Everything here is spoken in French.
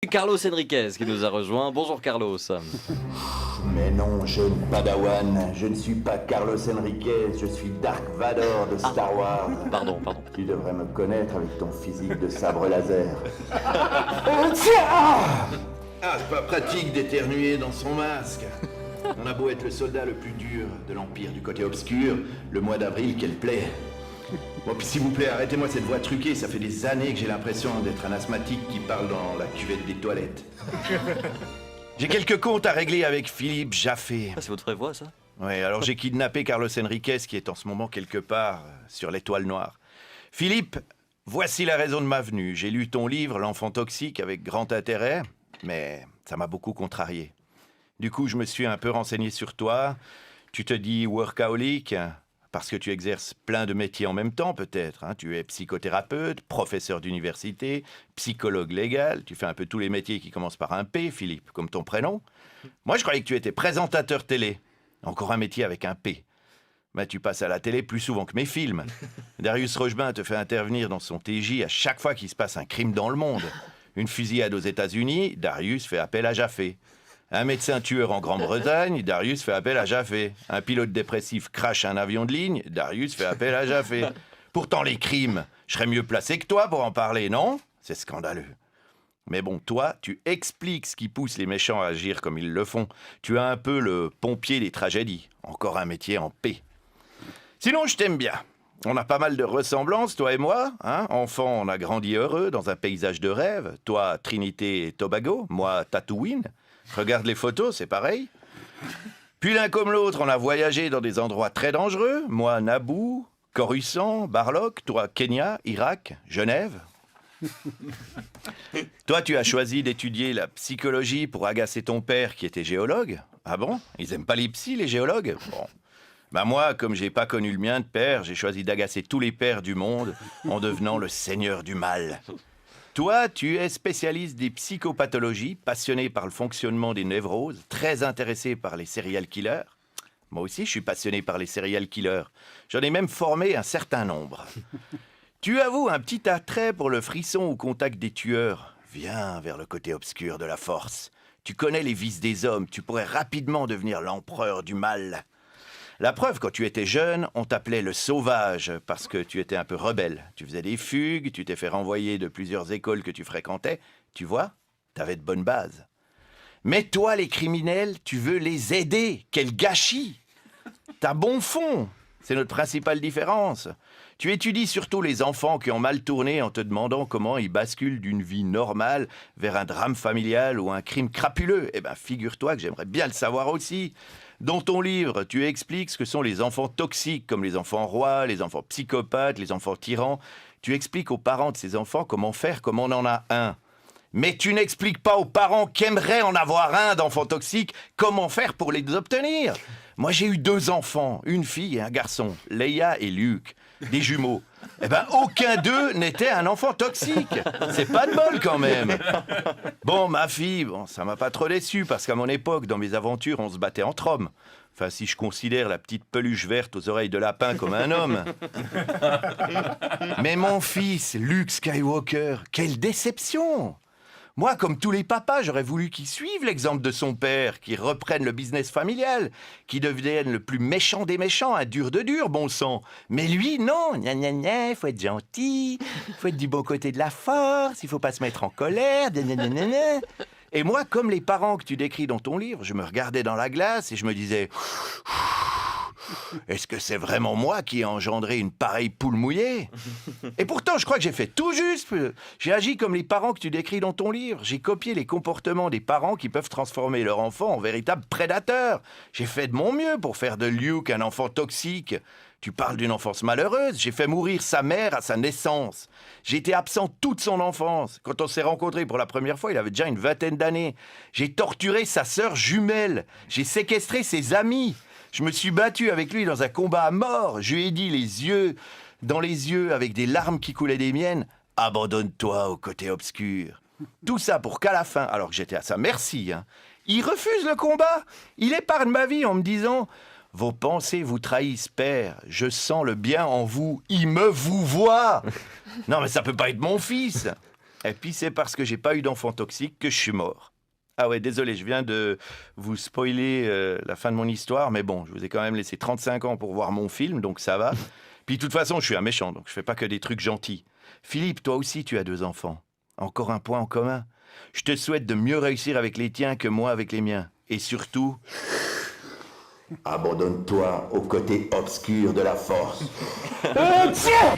Carlos Enriquez qui nous a rejoint. Bonjour Carlos. Mais non, jeune Padawan, je ne suis pas Carlos Enriquez, je suis Dark Vador de Star Wars. Pardon. Tu devrais me connaître avec ton physique de sabre laser. C'est pas pratique d'éternuer dans son masque. On a beau être le soldat le plus dur de l'Empire du côté obscur, le mois d'avril, quelle plaît. Bon, puis s'il vous plaît, arrêtez-moi cette voix truquée, ça fait des années que j'ai l'impression d'être un asthmatique qui parle dans la cuvette des toilettes. J'ai quelques comptes à régler avec Philippe Jaffé. Ah, c'est votre vraie voix, ça? Ouais, alors j'ai kidnappé Carlos Enriquez qui est en ce moment quelque part sur l'étoile noire. Philippe, voici la raison de ma venue. J'ai lu ton livre, L'enfant toxique, avec grand intérêt, mais ça m'a beaucoup contrarié. Du coup, je me suis un peu renseigné sur toi. Tu te dis workaholic, parce que tu exerces plein de métiers en même temps, peut-être. Hein. Tu es psychothérapeute, professeur d'université, psychologue légal. Tu fais un peu tous les métiers qui commencent par un P, Philippe, comme ton prénom. Moi, je croyais que tu étais présentateur télé. Encore un métier avec un P. Mais tu passes à la télé plus souvent que mes films. Darius Rochebin te fait intervenir dans son TJ à chaque fois qu'il se passe un crime dans le monde. Une fusillade aux États-Unis, Darius fait appel à Jaffé. Un médecin tueur en Grande-Bretagne, Darius fait appel à Jaffé. Un pilote dépressif crache un avion de ligne, Darius fait appel à Jaffé. Pourtant, les crimes, je serais mieux placé que toi pour en parler, non? C'est scandaleux. Mais bon, toi, tu expliques ce qui pousse les méchants à agir comme ils le font. Tu as un peu le pompier des tragédies. Encore un métier en paix. Sinon, je t'aime bien. On a pas mal de ressemblances, toi et moi. Hein? Enfant, on a grandi heureux dans un paysage de rêve. Toi, Trinité et Tobago. Moi, Tatooine. Regarde les photos, c'est pareil. Puis l'un comme l'autre, on a voyagé dans des endroits très dangereux. Moi, Naboo, Coruscant, Barlog. Toi, Kenya, Irak, Genève. Toi, tu as choisi d'étudier la psychologie pour agacer ton père qui était géologue. Ah bon? Ils aiment pas les psys, les géologues? Bon. Ben moi, comme j'ai pas connu le mien de père, j'ai choisi d'agacer tous les pères du monde en devenant le seigneur du mal. Toi, tu es spécialiste des psychopathologies, passionné par le fonctionnement des névroses, très intéressé par les serial killers. Moi aussi, je suis passionné par les serial killers. J'en ai même formé un certain nombre. Tu avoues un petit attrait pour le frisson au contact des tueurs. Viens vers le côté obscur de la force. Tu connais les vices des hommes, tu pourrais rapidement devenir l'empereur du mal. La preuve, quand tu étais jeune, on t'appelait le sauvage parce que tu étais un peu rebelle. Tu faisais des fugues, tu t'es fait renvoyer de plusieurs écoles que tu fréquentais. Tu vois, t'avais de bonnes bases. Mais toi, les criminels, tu veux les aider. Quel gâchis! T'as bon fond. C'est notre principale différence. Tu étudies surtout les enfants qui ont mal tourné en te demandant comment ils basculent d'une vie normale vers un drame familial ou un crime crapuleux. Eh bien, figure-toi que j'aimerais bien le savoir aussi. Dans ton livre, tu expliques ce que sont les enfants toxiques, comme les enfants rois, les enfants psychopathes, les enfants tyrans. Tu expliques aux parents de ces enfants comment faire comme on en a un. Mais tu n'expliques pas aux parents qu'aimeraient en avoir un d'enfant toxique, comment faire pour les obtenir. Moi, j'ai eu 2 enfants, une fille et un garçon, Leia et Luke, des jumeaux. Eh ben, aucun d'eux n'était un enfant toxique. C'est pas de bol quand même. Bon, ma fille, ça m'a pas trop déçu parce qu'à mon époque, dans mes aventures, on se battait entre hommes. Enfin, si je considère la petite peluche verte aux oreilles de lapin comme un homme. Mais mon fils, Luke Skywalker, quelle déception! Moi, comme tous les papas, j'aurais voulu qu'il suive l'exemple de son père, qu'il reprenne le business familial, qu'il devienne le plus méchant des méchants, un dur de dur, bon sang. Mais lui, non, gna gna gna, faut être gentil, faut être du bon côté de la force, il faut pas se mettre en colère, gna gna gna gna gna. Et moi, comme les parents que tu décris dans ton livre, je me regardais dans la glace et je me disais... Est-ce que c'est vraiment moi qui ai engendré une pareille poule mouillée? Et pourtant, je crois que j'ai fait tout juste. J'ai agi comme les parents que tu décris dans ton livre. J'ai copié les comportements des parents qui peuvent transformer leur enfant en véritable prédateur. J'ai fait de mon mieux pour faire de Luke un enfant toxique. Tu parles d'une enfance malheureuse. J'ai fait mourir sa mère à sa naissance. J'ai été absent toute son enfance. Quand on s'est rencontrés pour la première fois, il avait déjà une 20aine d'années. J'ai torturé sa sœur jumelle. J'ai séquestré ses amis. Je me suis battu avec lui dans un combat à mort. Je lui ai dit les yeux dans les yeux avec des larmes qui coulaient des miennes. Abandonne-toi au côté obscur. Tout ça pour qu'à la fin, alors que j'étais à sa merci, il refuse le combat. Il épargne ma vie en me disant « Vos pensées vous trahissent, père. Je sens le bien en vous. Il me vous voit. » Non, mais ça peut pas être mon fils. Et puis c'est parce que j'ai pas eu d'enfant toxique que je suis mort. Ah ouais, désolé, je viens de vous spoiler la fin de mon histoire, mais bon, je vous ai quand même laissé 35 ans pour voir mon film, donc ça va. Puis de toute façon, je suis un méchant, donc je fais pas que des trucs gentils. Philippe, toi aussi, tu as 2 enfants. Encore un point en commun. Je te souhaite de mieux réussir avec les tiens que moi avec les miens. Et surtout, Abandonne-toi au côté obscur de la force. Tiens